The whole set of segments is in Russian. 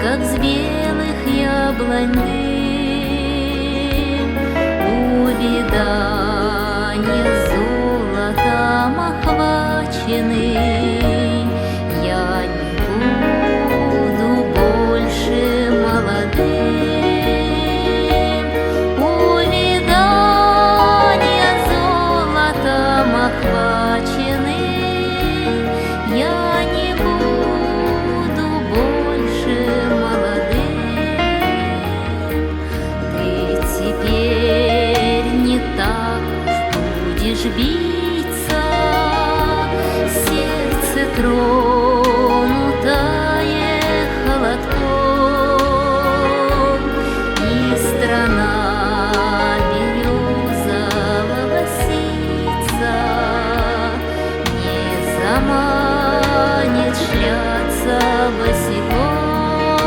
Как с белых яблонь дым, увядание золотом охваченный, я не буду больше молодым. Увядание золотом охваченный, я не буду больше биться, сердце тронутое холодком, и страна березового ситца не заманит шляться босиком,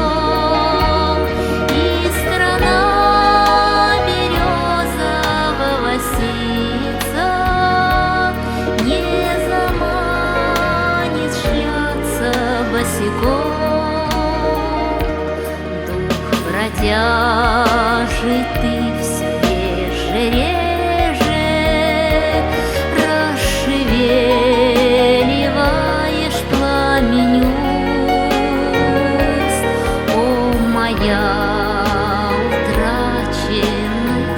и страна березового ситца босиком. Дух бродяжий, ты все реже, расшевеливаешь пламень уст. О, моя утраченная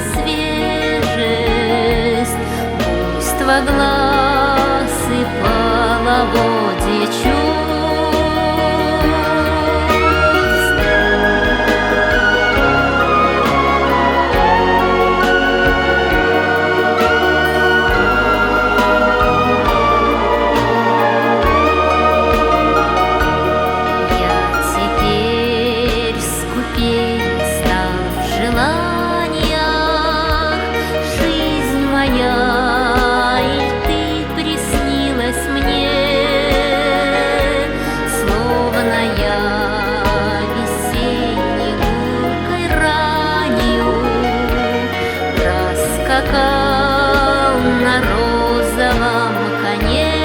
свежесть, буйство глаз и половодье чувств. Скакал на розовом коне.